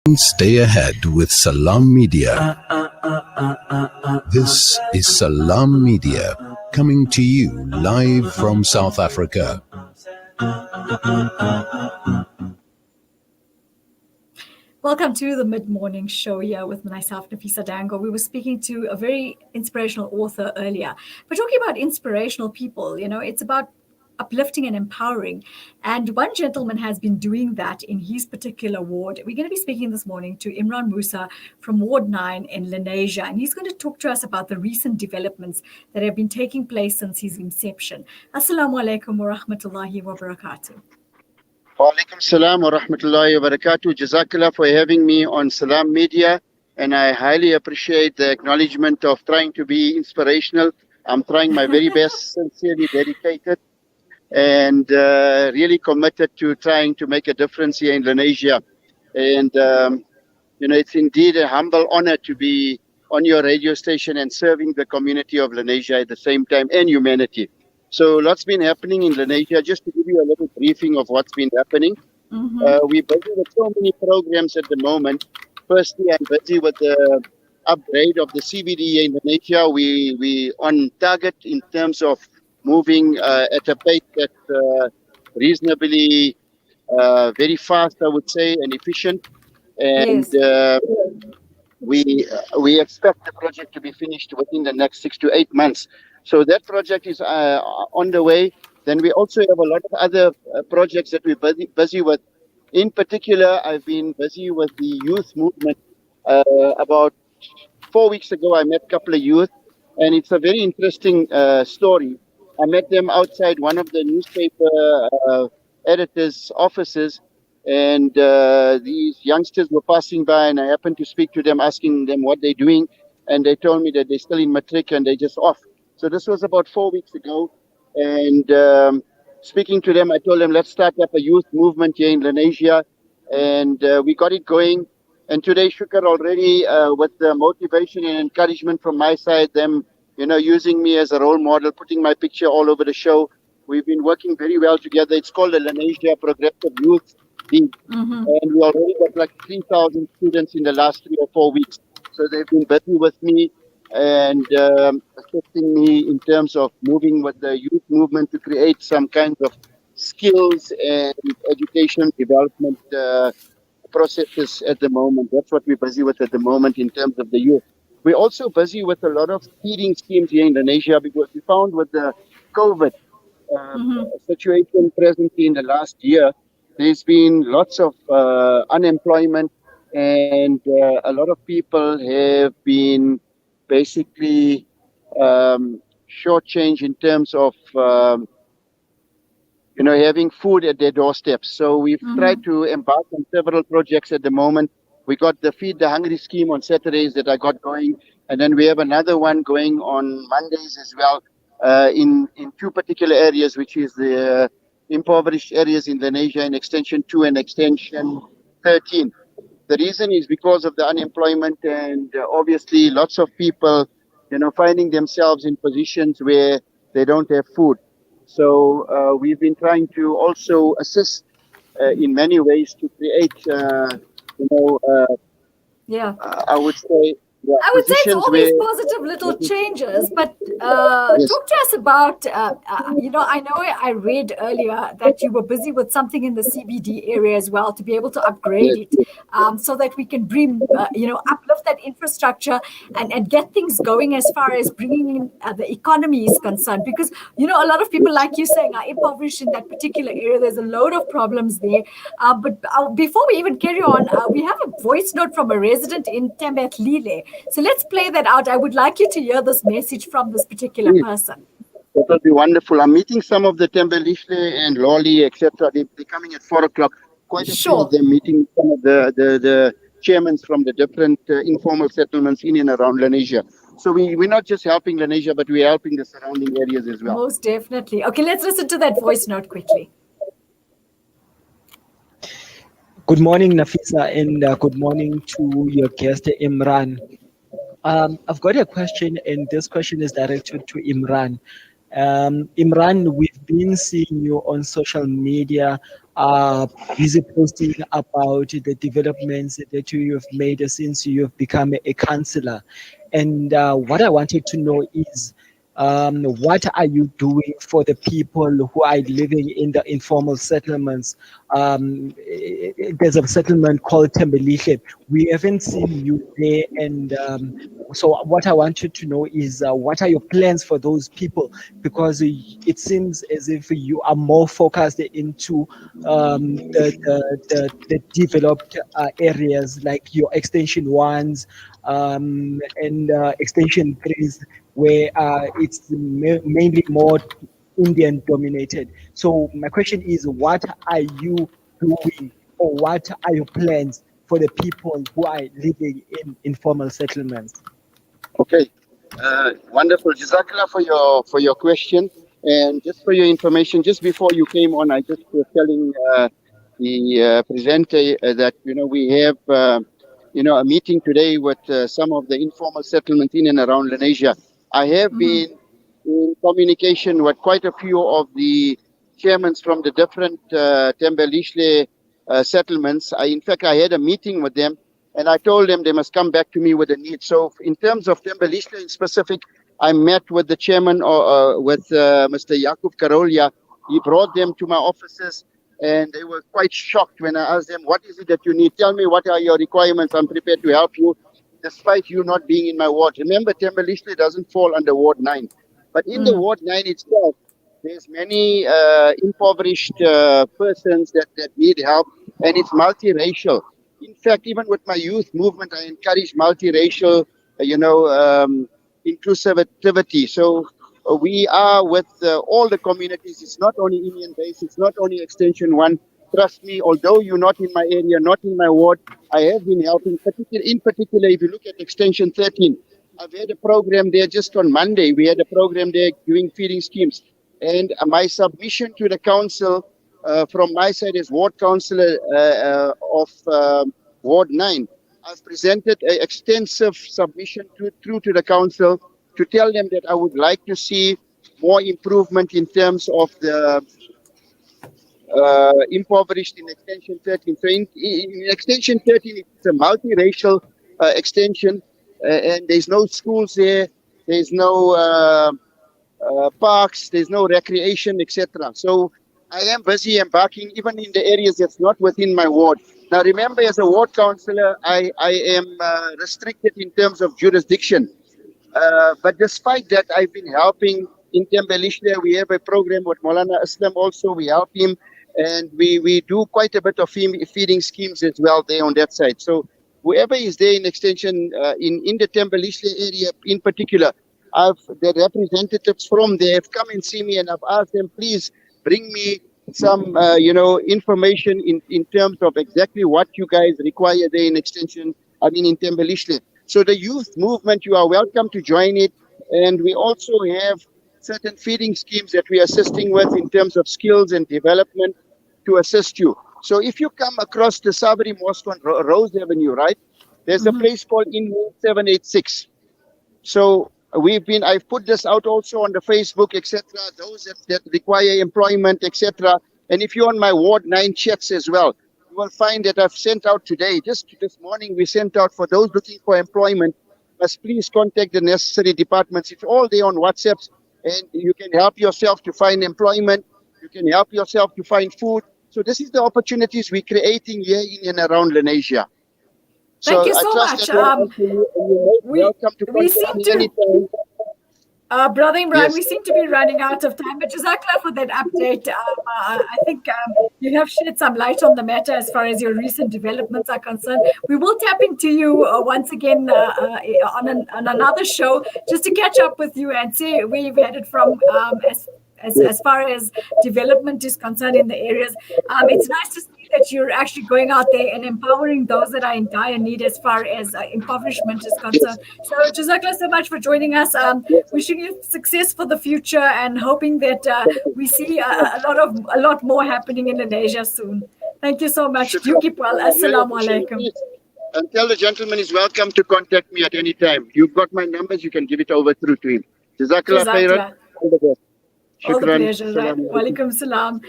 Stay ahead with Salam Media. This is Salam Media coming to you live from South Africa. Welcome to the mid-morning show here with myself, Nafisa Dango. We were speaking to a very inspirational author earlier. We're talking about inspirational people. You know, it's about uplifting and empowering. And one gentleman has been doing that in his particular ward. We're going to be speaking this morning to Imraan Moosa from Ward 9 in Leansia. And he's going to talk to us about the recent developments that have been taking place since his inception. Assalamu alaikum wa rahmatullahi wa barakatuh. Wa alaikum salam wa rahmatullahi wa barakatuh. Jazakallah for having me on Salam Media. And I highly appreciate the acknowledgement of trying to be inspirational. I'm trying my very best, sincerely dedicated, and really committed to trying to make a difference here in Leansia. And, it's indeed a humble honor to be on your radio station and serving the community of Leansia at the same time, and humanity. So lots been happening in Leansia. Just to give you a little briefing of what's been happening. We're busy with so many programs at the moment. Firstly, I'm busy with the upgrade of the CBD in Leansia. We on target in terms of moving at a pace that's reasonably very fast, I would say, and efficient. And Yes. we expect the project to be finished within the next 6 to 8 months. So that project is on the way. Then we also have a lot of other projects that we're busy with. In particular, I've been busy with the youth movement. About 4 weeks ago, I met a couple of youth, and it's a very interesting story. I met them outside one of the newspaper editors' offices, and these youngsters were passing by, and I happened to speak to them, asking them what they're doing, and they told me that they're still in matric and they're just off. So this was about 4 weeks ago, and speaking to them, I told them, let's start up a youth movement here in Leansia, and we got it going. And today, Shukar, already with the motivation and encouragement from my side, them using me as a role model, putting my picture all over the show. We've been working very well together. It's called the Leansia Progressive Youth League. And we already got like 3,000 students in the last 3 or 4 weeks. So they've been busy with me and assisting me in terms of moving with the youth movement to create some kinds of skills and education development processes at the moment. That's what we're busy with at the moment in terms of the youth. We're also busy with a lot of feeding schemes here in Leansia, because we found with the COVID situation presently in the last year, there's been lots of unemployment, and a lot of people have been basically shortchanged in terms of having food at their doorsteps. So we've tried to embark on several projects at the moment. We got the Feed the Hungry scheme on Saturdays that I got going. And then we have another one going on Mondays as well in 2 particular areas, which is the impoverished areas in Leansia in Extension 2 and Extension 13. The reason is because of the unemployment, and obviously lots of people, finding themselves in positions where they don't have food. So we've been trying to also assist in many ways to create, I would say it's all these positive little changes, but talk to us about, I know I read earlier that you were busy with something in the CBD area as well to be able to upgrade it so that we can bring, uplift that infrastructure and get things going as far as bringing in the economy is concerned. Because, a lot of people, like you saying, are impoverished in that particular area. There's a load of problems there. But before we even carry on, we have a voice note from a resident in Tembet Lile. So let's play that out. I would like you to hear this message from this particular person. That will be wonderful. I'm meeting some of the Tembelishle and Loli, etc. They're coming at 4 o'clock. Quite a few of them, meeting some of the chairmen from the different informal settlements in and around Leansia. So we're not just helping Leansia, but we're helping the surrounding areas as well. Most definitely. Okay, let's listen to that voice note quickly. Good morning, Nafisa, and good morning to your guest, Imraan. I've got a question, and this question is directed to Imraan. Imraan, we've been seeing you on social media are busy posting about the developments that you have made since you have become a councillor. And what I wanted to know is, what are you doing for the people who are living in the informal settlements? There's a settlement called Tembelihle. We haven't seen you there, and so what I want you to know is, what are your plans for those people? Because it seems as if you are more focused into the developed areas, like your extension ones and extension threes, where it's mainly more Indian dominated. So my question is, what are you doing, or what are your plans for the people who are living in informal settlements? Okay, wonderful. Jazakallah for your question. And just for your information, just before you came on, I just was telling the presenter that we have a meeting today with some of the informal settlements in and around Leansia. I have been in communication with quite a few of the chairmen from the different Tembelihle settlements. In fact, I had a meeting with them, and I told them they must come back to me with a need. So in terms of Tembelihle in specific, I met with the chairman with Mr. Yakub Karolia. He brought them to my offices, and they were quite shocked when I asked them, what is it that you need? Tell me, what are your requirements? I'm prepared to help you, despite you not being in my ward. Remember, Tembelihle doesn't fall under Ward 9. But in the Ward 9 itself, there's many impoverished persons that need help, and it's multiracial. In fact, even with my youth movement, I encourage multiracial, inclusivity. So we are with all the communities. It's not only Indian based. It's not only Extension 1. Trust me, although you're not in my area, not in my ward, I have been helping. In particular, if you look at Extension 13, I've had a program there just on Monday. We had a program there doing feeding schemes. And my submission to the council from my side as ward councillor of Ward 9, I've presented an extensive submission through to the council to tell them that I would like to see more improvement in terms of the impoverished in Extension 13. So in Extension 13, it's a multiracial extension, and there's no schools there, there's no parks, there's no recreation, etc. So I am busy embarking even in the areas that's not within my ward. Now remember, as a ward councillor, I am restricted in terms of jurisdiction. But despite that, I've been helping in Tembelihle. We have a program with Maulana Islam also. We help him, and we do quite a bit of feeding schemes as well there on that side. So whoever is there in extension, in the Tembelihle area in particular, the representatives from there have come and see me, and I've asked them, please bring me some information in terms of exactly what you guys require there in extension, in Tembelihle. So the youth movement, you are welcome to join it. And we also have certain feeding schemes that we are assisting with in terms of skills and development to assist you. So if you come across the Sabri Mosque on Rose Avenue, right, there's a place called In 786. So I've put this out also on the Facebook, etc. Those that require employment, etc. And if you're on my Ward 9 chats as well, you will find that I've sent out today, just this morning, we sent out for those looking for employment, must please contact the necessary departments. It's all there on WhatsApp, and you can help yourself to find employment. You can help yourself to find food. So this is the opportunities we're creating here in and around Leansia. Thank you so much. Welcome to contact me anytime. Brother Imraan, Yes. we seem to be running out of time, but Jazakallah for that update. I think you have shed some light on the matter as far as your recent developments are concerned. We will tap into you once again on another show just to catch up with you and see where you've headed from as far as development is concerned in the areas. It's nice to see that you're actually going out there and empowering those that are in dire need as far as impoverishment is concerned. So Jazakallah so much for joining us. Wishing you success for the future and hoping that we see a lot more happening in Leansia soon. Thank you so much. Do keep well. Assalamu alaikum. And tell the gentleman he's welcome to contact me at any time. You've got my numbers. You can give it over through to him. Jazakallah khairan. All the best. All the Shukran. pleasure. Right. Assalamu alaikum. Walaikum salam.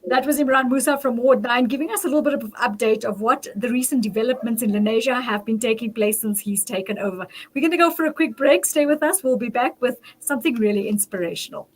That was Imraan Moosa from Ward 9 giving us a little bit of update of what the recent developments in Leansia have been taking place since he's taken over. We're going to go for a quick break. Stay with us. We'll be back with something really inspirational.